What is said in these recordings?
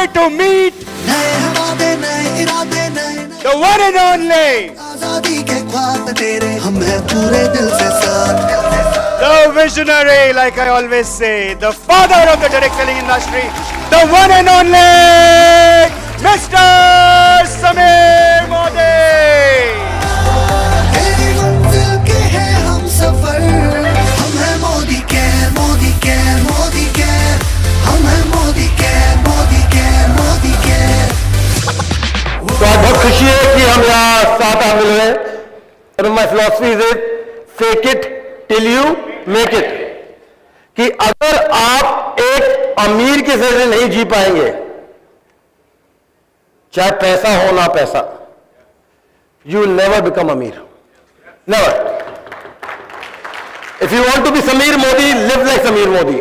here to meet the one and only, the visionary, like I always say, the father of the direct selling industry, the one and only Mr. Sameer Modi. तो आज बहुत खुशी है कि हम यहाँ साथ आ मिल रहे हैं। और my philosophy is fake it till you make it, कि अगर आप एक अमीर के जरिए नहीं जी पाएंगे, चाहे पैसा हो ना पैसा, यू विल नेवर बिकम अमीर, never. If you want to be Sameer Modi, live like Sameer Modi.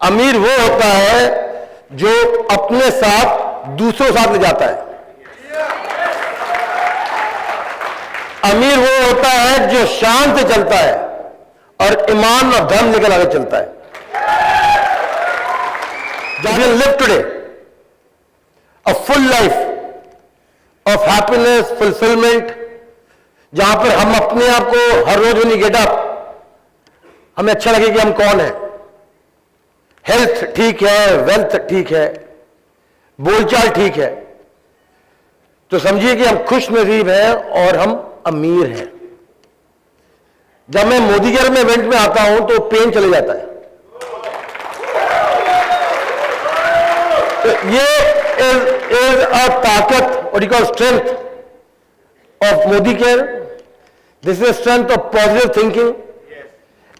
अमीर वो होता है जो अपने साथ दूसरों साथ ले जाता है। अमीर वो होता है जो शान से चलता है और ईमान और धर्म निकल आगे चलता है। जब you live today a full life of happiness, fulfilment, जहां पर हम अपने आप को हर रोज नहीं गेट अप, हमें अच्छा लगे कि हम कौन है, हेल्थ ठीक है, वेल्थ ठीक है, बोलचाल ठीक है, तो समझिए कि हम खुश नसीब हैं और हम अमीर हैं। जब मैं मोदी केयर में इवेंट में आता हूं तो पेन चले जाता है। तो ये इज अ ताकत, और you call strength of Modi care. This is strength of positive thinking,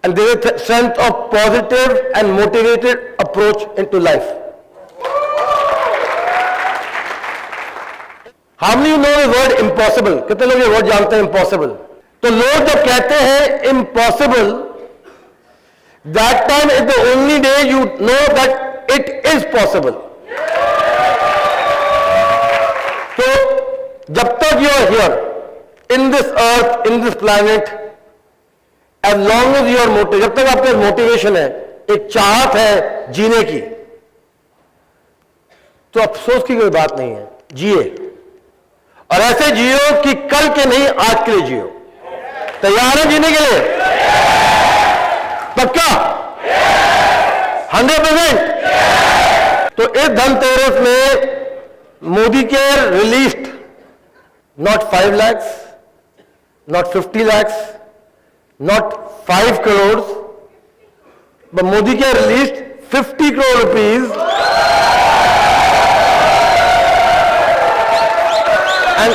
and there is a strength of positive and motivated approach into life. How many you know the word impossible? कितने लोग ये word जानते हैं impossible? तो लोग जब कहते हैं impossible, that time is the only day you know that it is possible. तो जब तक you are here in this earth, in this planet, as long as your motive, जब तक आपका मोटिवेशन है, एक चाहत है जीने की, तो अफसोस की कोई बात नहीं है, जिए। और ऐसे जियो कि कल के नहीं आज के लिए जियो। तैयार है जीने के लिए? पक्का? 100%? तो इस धनतेरस में Modi care released not 5 lakhs, not 50 lakhs, not 5 crores, but Modi Care released 50 crore rupees, and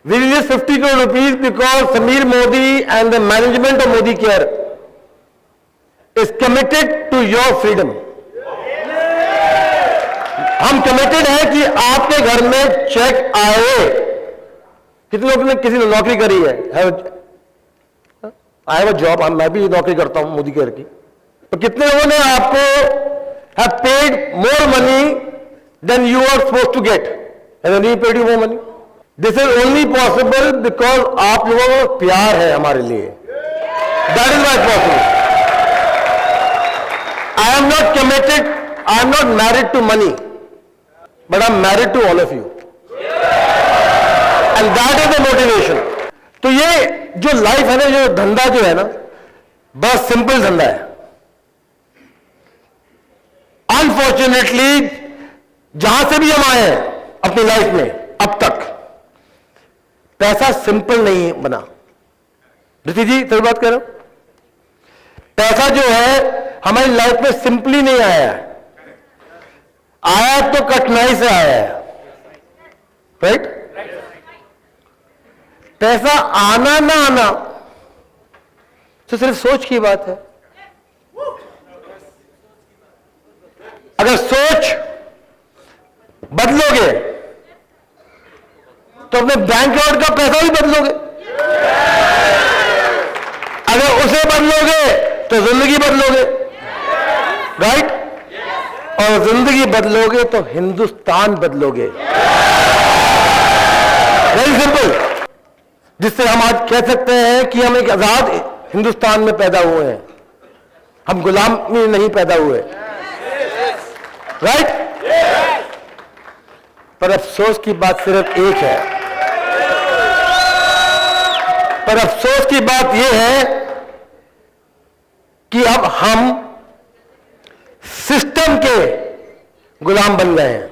we released 50 crore rupees because Sameer Modi and the management of Modi Care is committed to your freedom. हम committed हैं कि आपके घर में check आए। कितने लोगों ने किसी ने नौकरी करी है? आई हैव अ जॉब, मैं भी नौकरी करता हूं मोदी केयर की। तो कितने लोगों ने आपको have paid more money than you are supposed to get? Have any paid you more money? This is only possible because आप लोगों को प्यार है हमारे लिए। That is why possible. I am not committed, I am not married to money, but I am married to all of you. And that is the motivation. तो ये जो लाइफ है ना, जो धंधा जो है ना, बस सिंपल धंधा है। अनफॉर्चुनेटली जहां से भी हम आए हैं अपनी लाइफ में अब तक, पैसा सिंपल नहीं बना। ऋषि जी सही बात कह रहे हो? पैसा जो है हमारी लाइफ में सिंपली नहीं आया है, आया तो कठिनाई से आया है, राइट? पैसा आना ना आना तो सिर्फ सोच की बात है। अगर सोच बदलोगे तो अपने बैंक अकाउंट का पैसा भी बदलोगे, अगर उसे बदलोगे तो जिंदगी बदलोगे, राइट? और जिंदगी बदलोगे तो हिंदुस्तान बदलोगे। वेरी सिंपल, जिससे हम आज कह सकते हैं कि हम एक आजाद हिंदुस्तान में पैदा हुए हैं। हम गुलामी नहीं पैदा हुए, राइट? पर अफसोस की बात सिर्फ एक है, पर अफसोस की बात यह है कि अब हम सिस्टम के गुलाम बन गए हैं।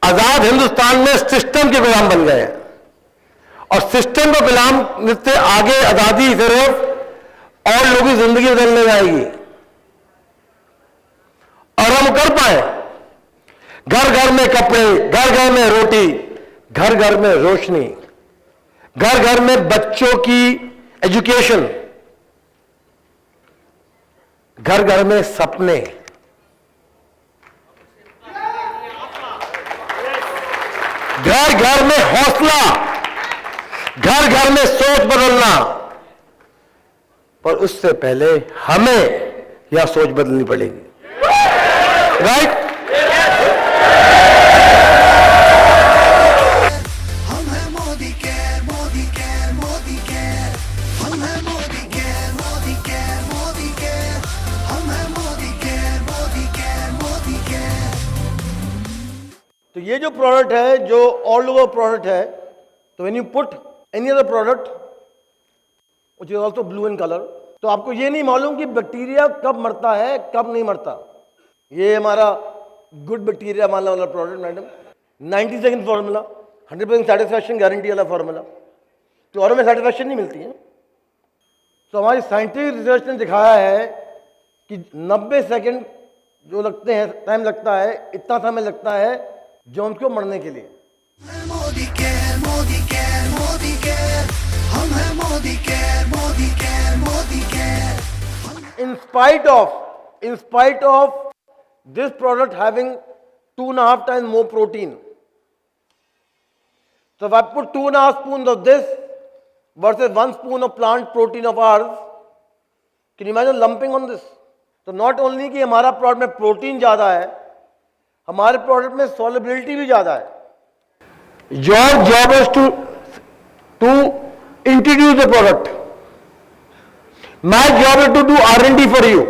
आजाद हिंदुस्तान में सिस्टम के गुलाम बन गए हैं, और सिस्टम को गुलाम से आगे आजादी सिर्फ और लोगों की जिंदगी बदलने में आएगी। और हम कर पाए, घर घर में कपड़े, घर घर में रोटी, घर घर में रोशनी, घर घर में बच्चों की एजुकेशन, घर घर में सपने, घर घर में हौसला, घर घर में सोच बदलना। पर उससे पहले हमें यह सोच बदलनी पड़ेगी, राइट? हम हैं Modi care, Modi care, Modi care. हम हैं Modi care, Modi care, Modi care. हम हैं Modi care, Modi care, Modi care. तो ये जो प्रोडक्ट है, जो ऑल ओवर प्रोडक्ट है, तो when you put any other product which is also blue in color, तो आपको ये नहीं मालूम कि बैक्टीरिया कब मरता है, कब नहीं मरता। ये हमारा गुड बैक्टीरिया वाला product madam, 90 second formula, 100% satisfaction guarantee वाला फॉर्मूला, तो और में सेटिस्फैक्शन नहीं मिलती है। तो हमारी साइंटिफिक रिसर्च ने दिखाया है कि 90 सेकंड जो लगते हैं, टाइम लगता है, इतना समय लगता है जॉन को मरने के लिए। Modi care, Modi care, Modi care. हम हैं Modi care, Modi care, Modi care. In spite of this product having 2.5 times more protein. So if I put 2.5 spoons of this versus 1 spoon of plant protein of ours, can you imagine lumping on this? तो not only कि हमारा product में protein ज्यादा है, हमारे product में solubility भी ज्यादा है। Your job is to introduce the product. My job is to do R&D for you.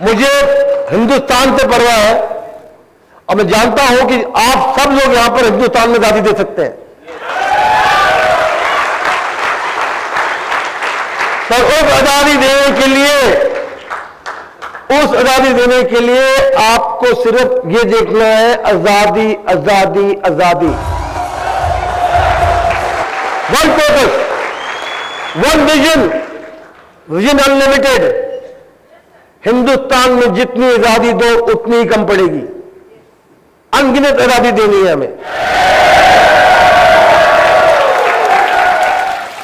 मुझे हिंदुस्तान से परवाह है, और मैं जानता हूं कि आप सब लोग यहां पर हिंदुस्तान में आजादी दे सकते हैं। पर उस आजादी देने के लिए आपको सिर्फ ये देखना है, आजादी, आजादी, आजादी। One focus, one vision unlimited. Hindustan में जितनी आजादी दो उतनी ही कम पड़ेगी। अनगिनत आजादी देनी है हमें।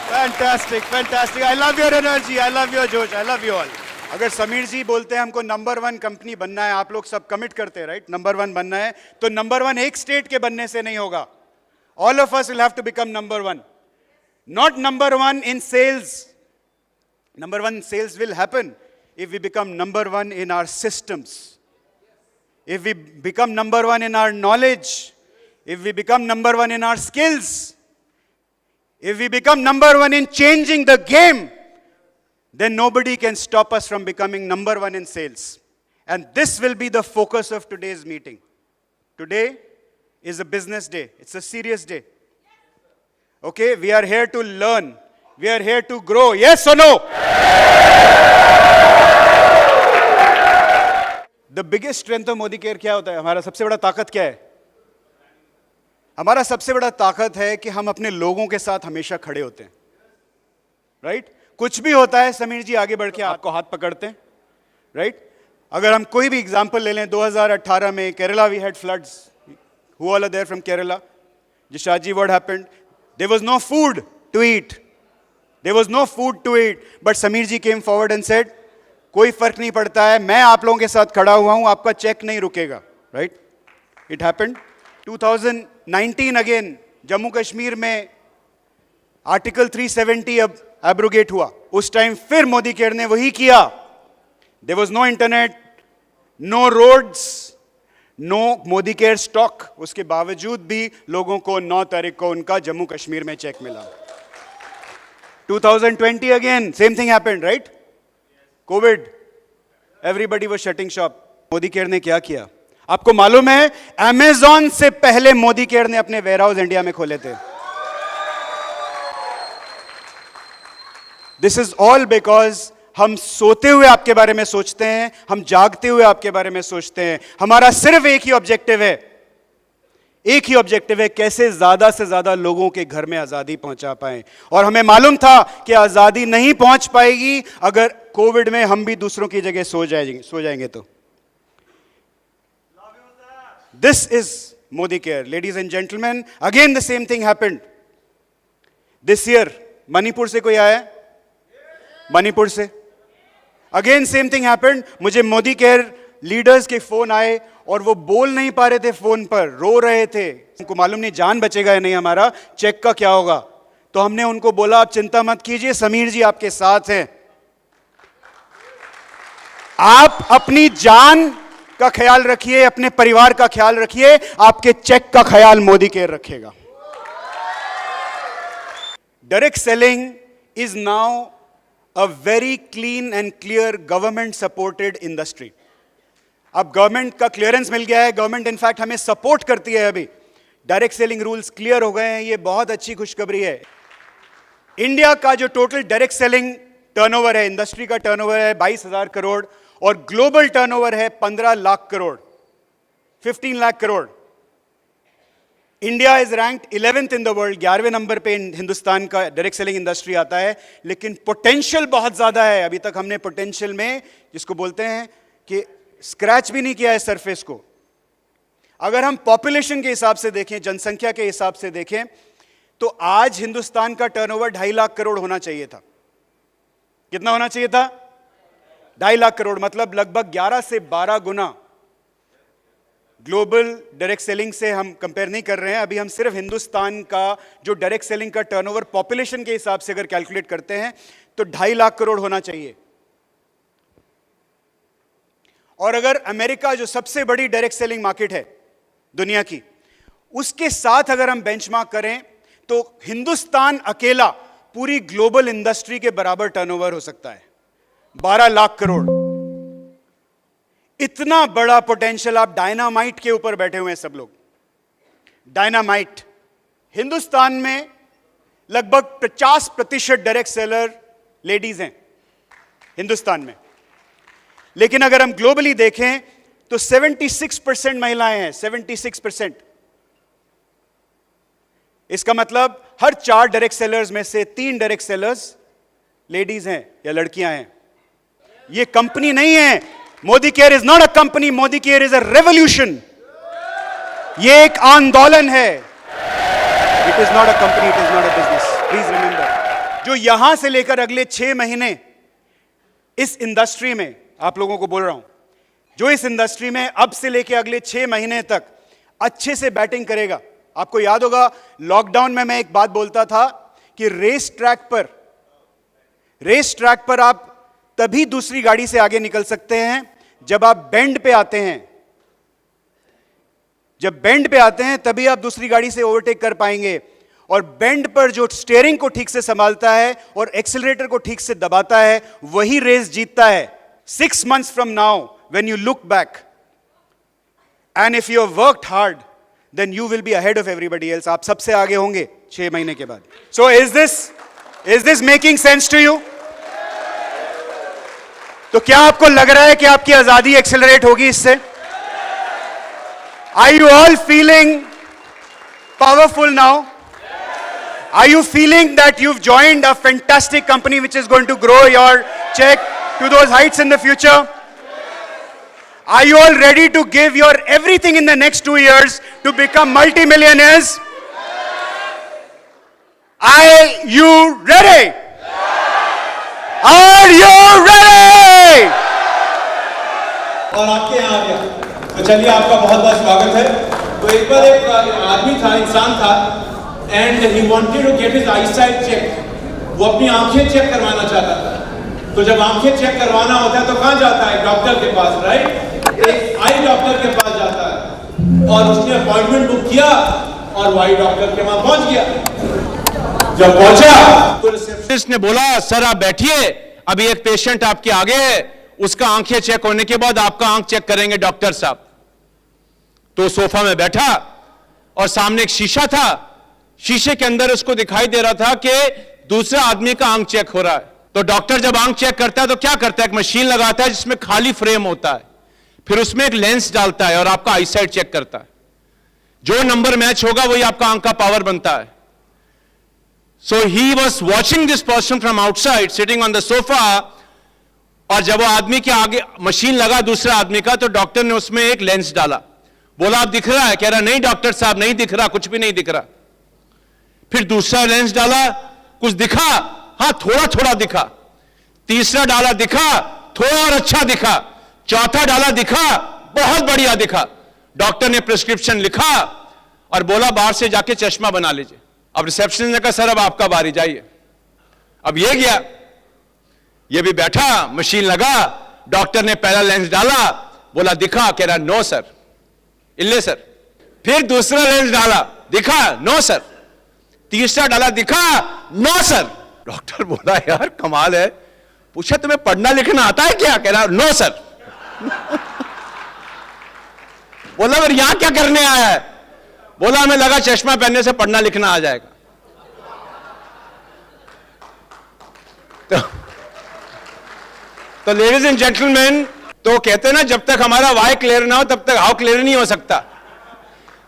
Fantastic, fantastic. I love your energy, I love your जोश, आई लव यू ऑल। अगर समीर जी बोलते हैं हमको नंबर 1 कंपनी बनना है, आप लोग सब कमिट करते हैं, राइट? नंबर 1 बनना है, तो नंबर 1 एक स्टेट के बनने से नहीं होगा। All of us will have to become number 1, not number 1 in sales. Number 1 sales will happen if we become number 1 in our systems, if we become number 1 in our knowledge, if we become number 1 in our skills, if we become number 1 in changing the game, then nobody can stop us from becoming number 1 in sales. And this will be the focus of today's meeting. Today is a business day. It's a serious day. Okay, we are here to learn. We are here to grow. Yes or no? The biggest strength of Modi Care क्या होता है? हमारा सबसे बड़ा ताकत क्या है? हमारा सबसे बड़ा ताकत है कि हम अपने लोगों के साथ हमेशा खड़े होते हैं, राइट? कुछ भी होता है, समीर जी आगे बढ़ के आपको हाथ पकड़ते हैं, राइट? अगर हम कोई भी एग्जांपल ले लें, 2018 में Kerala we had floods, who all are there from Kerala? Jishaji, what happened? There was no food to eat, there was no food to eat, but Sameer ji came forward and said, कोई फर्क नहीं पड़ता है, मैं आप लोगों के साथ खड़ा हुआ हूं, आपका चेक नहीं रुकेगा, right? It happened. 2019 again Jammu Kashmir में आर्टिकल 370 अब एब्रोगेट हुआ, उस टाइम फिर मोदी केयर ने वही किया। There was no internet, no roads, no Modi care stock, उसके बावजूद भी लोगों को 9 तारीख को उनका जम्मू कश्मीर में चेक मिला। 2020 again, same thing happened, right? COVID. Everybody was shutting shop. Modi care ने क्या किया? आपको मालूम है, Amazon से पहले मोदी केयर ने अपने वेयरहाउस इंडिया में खोले थे. This is all because हम सोते हुए आपके बारे में सोचते हैं, हम जागते हुए आपके बारे में सोचते हैं. हमारा सिर्फ एक ही ऑब्जेक्टिव है, कैसे ज्यादा से ज्यादा लोगों के घर में आजादी पहुंचा पाएं. और हमें मालूम था कि आजादी नहीं पहुंच पाएगी अगर कोविड में हम भी दूसरों की जगह सो जाएंगे तो. This is Modi care. Ladies and gentleman, again the same thing happened this year. Manipur से कोई आया है? मणिपुर से अगेन सेम थिंग हैपेंड. मुझे मोदी केयर लीडर्स के फोन आए और वो बोल नहीं पा रहे थे, फोन पर रो रहे थे. उनको मालूम नहीं जान बचेगा या नहीं, हमारा चेक का क्या होगा. तो हमने उनको बोला आप चिंता मत कीजिए, समीर जी आपके साथ हैं. आप अपनी जान का ख्याल रखिए, अपने परिवार का ख्याल रखिए, आपके चेक का ख्याल मोदी केयर रखेगा. Direct selling is now a very clean and clear government supported industry. अब गवर्नमेंट का क्लियरेंस मिल गया है, गवर्नमेंट इनफैक्ट हमें सपोर्ट करती है. अभी डायरेक्ट सेलिंग रूल्स क्लियर हो गए हैं, ये बहुत अच्छी खुशखबरी है. इंडिया का जो टोटल डायरेक्ट सेलिंग टर्नओवर है, इंडस्ट्री का टर्नओवर है 22,000 करोड़ और ग्लोबल टर्नओवर है 15 lakh crore, 15 lakh crore. India is ranked 11th in the world. 11वें नंबर पे हिंदुस्तान का डायरेक्ट सेलिंग इंडस्ट्री आता है. लेकिन पोटेंशियल बहुत ज्यादा है. अभी तक हमने पोटेंशियल में, जिसको बोलते हैं कि स्क्रैच भी नहीं किया है सरफेस को. अगर हम पॉपुलेशन के हिसाब से देखें, जनसंख्या के हिसाब से देखें, तो आज हिंदुस्तान का टर्नओवर 2.5 लाख करोड़ होना चाहिए था. कितना होना चाहिए था? 2.5 लाख करोड़. मतलब लगभग 11 से 12 गुना. ग्लोबल डायरेक्ट सेलिंग से हम कंपेयर नहीं कर रहे हैं, अभी हम सिर्फ हिंदुस्तान का जो डायरेक्ट सेलिंग का टर्नओवर पॉपुलेशन के हिसाब से अगर कैलकुलेट करते हैं तो 2.5 लाख करोड़ होना चाहिए. और अगर अमेरिका जो सबसे बड़ी डायरेक्ट सेलिंग मार्केट है दुनिया की, उसके साथ अगर हम बेंचमार्क करें तो हिंदुस्तान अकेला पूरी ग्लोबल इंडस्ट्री के बराबर टर्नओवर हो सकता है. 12 लाख करोड़. इतना बड़ा पोटेंशियल. आप डायनामाइट के ऊपर बैठे हुए हैं सब लोग. डायनामाइट. हिंदुस्तान में लगभग 50% डायरेक्ट सेलर लेडीज हैं हिंदुस्तान में. लेकिन अगर हम ग्लोबली देखें तो 76% महिलाएं हैं. 76%. इसका मतलब हर 4 डायरेक्ट सेलर्स में से 3 डायरेक्ट सेलर्स लेडीज हैं या लड़कियां हैं. ये कंपनी नहीं है. Modi care is not a company. Modi care is a revolution. ये एक आंदोलन है. It is not a company, it is not a business. Please remember. जो यहां से लेकर अगले 6 महीने इस इंडस्ट्री में, आप लोगों को बोल रहा हूं, जो इस इंडस्ट्री में अब से लेकर अगले 6 महीने तक अच्छे से बैटिंग करेगा. आपको याद होगा लॉकडाउन में मैं एक बात बोलता था कि रेस ट्रैक पर आप तभी दूसरी गाड़ी से आगे निकल सकते हैं जब आप बेंड पे आते हैं. जब बेंड पे आते हैं तभी आप दूसरी गाड़ी से ओवरटेक कर पाएंगे. और बेंड पर जो स्टीयरिंग को ठीक से संभालता है और एक्सीलरेटर को ठीक से दबाता है, वही रेस जीतता है. 6 months from now, when you look back, and if you have worked hard, then you will be ahead of everybody else. आप सबसे आगे होंगे 6 महीने के बाद. So is this making sense to you? तो क्या आपको लग रहा है कि आपकी आजादी एक्सेलरेट होगी इससे? Are you all feeling powerful now? Are you feeling that you've joined a fantastic company which is going to grow your check to those heights in the future? Are you all ready to give your everything in the next 2 years to become multimillionaires? Are you ready? Are you ready? और आपके यहाँ आ गया, तो चलिए आपका बहुत बहुत स्वागत है. तो एक बार एक आदमी था, इंसान था, and he wanted to get his eyesight check. वो अपनी आंखें चेक करवाना चाहता था. तो जब आंखें चेक करवाना होता है तो कहाँ जाता है? डॉक्टर के पास, राइट? एक आई डॉक्टर के पास जाता है और उसने अपॉइंटमेंट बुक किया और वो आई डॉक्टर के वहां पहुंच गया. जब पहुंचा तो रिसेप्शन स्पेशलिस्ट ने बोला सर आप बैठिए, अभी एक पेशेंट आपके आगे है, उसका आंखें चेक होने के बाद आपका आंख चेक करेंगे डॉक्टर साहब। तो सोफा में बैठा और सामने एक शीशा था, शीशे के अंदर उसको दिखाई दे रहा था कि दूसरे आदमी का आंख चेक हो रहा है। तो डॉक्टर जब आंख चेक करता है तो क्या करता है, एक मशीन लगाता है जिसमें खाली फ्रेम होता है, फिर उसमें एक लेंस डालता है और आपका आईसाइट चेक करता है। जो नंबर मैच होगा वही आपका आंख का पावर बनता है। So he was watching this person from outside sitting on the sofa, और जब वो आदमी के आगे मशीन लगा दूसरे आदमी का, तो डॉक्टर ने उसमें एक लेंस डाला। बोला आप दिख रहा है? कह रहा नहीं डॉक्टर साहब नहीं दिख रहा, कुछ भी नहीं दिख रहा। फिर दूसरा लेंस डाला, कुछ दिखा? हाँ थोड़ा थोड़ा दिखा। तीसरा डाला, दिखा थोड़ा और अच्छा दिखा। चौथा डाला, दिखा बहुत बढ़िया दिखा। डॉक्टर ने प्रिस्क्रिप्शन लिखा और बोला बाहर से जाके चश्मा बना लीजिए। अब रिसेप्शनिस्ट ने कहा सर अब आपका बारी, जाइए। अब ये गया, ये भी बैठा, मशीन लगा, डॉक्टर ने पहला लेंस डाला, बोला दिखा? कह रहा नो सर, इल्ले सर। फिर दूसरा लेंस डाला, दिखा? No sir. तीसरा डाला, दिखा? No sir. डॉक्टर बोला यार कमाल है, पूछा तुम्हें पढ़ना लिखना आता है क्या? कह रहा नो सर। बोला फिर यहां क्या करने आया है? बोला हमें लगा चश्मा पहनने से पढ़ना लिखना आ जाएगा। तो लेडीज एंड जेंटलमैन, तो कहते हैं ना जब तक हमारा वाई क्लियर ना हो तब तक हाउ क्लियर नहीं हो सकता।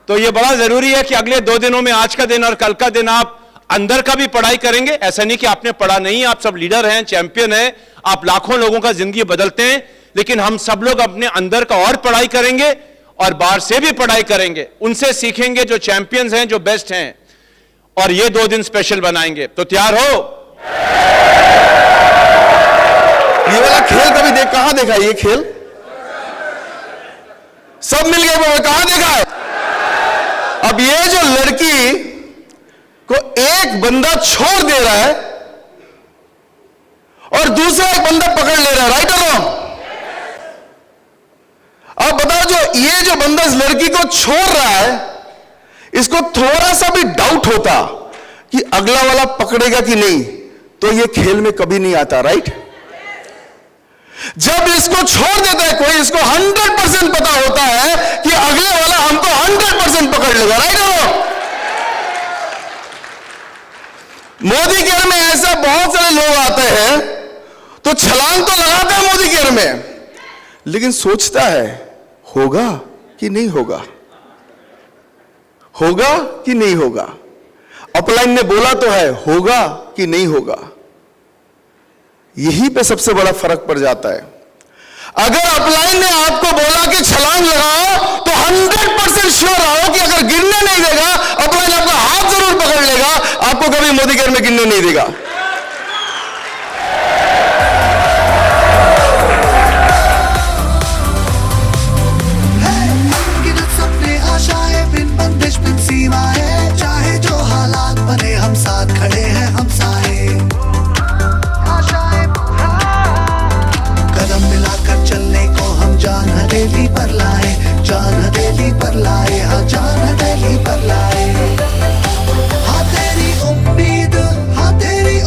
तो ये बड़ा जरूरी है कि अगले 2 दिनों में, आज का दिन और कल का दिन, आप अंदर का भी पढ़ाई करेंगे। ऐसा नहीं कि आपने पढ़ा नहीं, आप सब लीडर हैं, चैंपियन हैं, आप लाखों लोगों का जिंदगी बदलते हैं, लेकिन हम सब लोग अपने अंदर का और पढ़ाई करेंगे और बाहर से भी पढ़ाई करेंगे, उनसे सीखेंगे जो चैंपियंस हैं, जो बेस्ट हैं, और ये 2 दिन स्पेशल बनाएंगे। तो तैयार हो? ये वाला खेल कभी कहां देखा? ये खेल सब मिल गए, कहां देखा है? अब ये जो लड़की को एक बंदा छोड़ दे रहा है और दूसरा एक बंदा पकड़ ले रहा है, राइट और रॉन्ग? अब बताओ, जो ये जो बंदा इस लड़की को छोड़ रहा है, इसको थोड़ा सा भी डाउट होता कि अगला वाला पकड़ेगा कि नहीं, तो ये खेल में कभी नहीं आता, राइट? जब इसको छोड़ देता है कोई, इसको 100% पता होता है कि अगले वाला हमको 100% पकड़ लेगा, राइट और रॉन्ग? मोदी केयर में ऐसा बहुत सारे लोग आते हैं तो छलांग तो लगाते हैं मोदी केयर में, लेकिन सोचता है होगा कि नहीं होगा, होगा कि नहीं होगा। अपलाइन ने बोला तो है होगा कि नहीं होगा। यहीं पे सबसे बड़ा फर्क पड़ जाता है। अगर अपलाइन ने आपको बोला कि छलांग लगाओ तो 100% श्योर रहो कि अगर गिरने नहीं देगा, अपलाइन आपका हाथ जरूर पकड़ लेगा, आपको कभी मोदी केयर में गिरने नहीं देगा। गिनत सपने आशाएं, बिन बंदिश बिन सीमाएं, चाहे जो हालात बने हम साथ खड़े हैं हम सारे। कदम मिलाकर चलने को हम जान हथेली पर लाए, जान हथेली पर लाए, हाँ जान हथेली पर लाए। हाँ तेरी उम्मीद, हाँ तेरी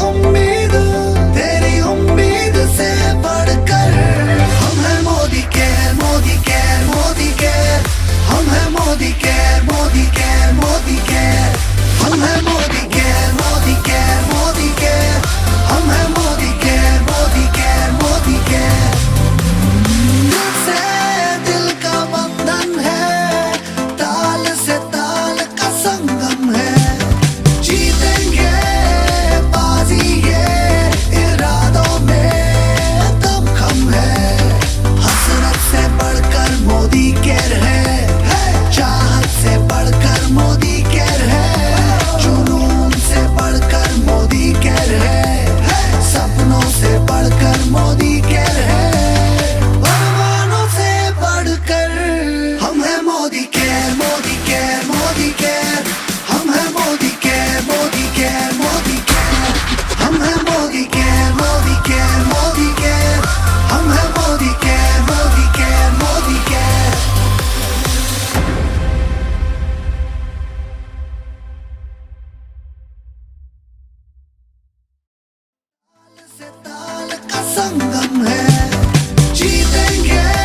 हम हैं जीतेंगे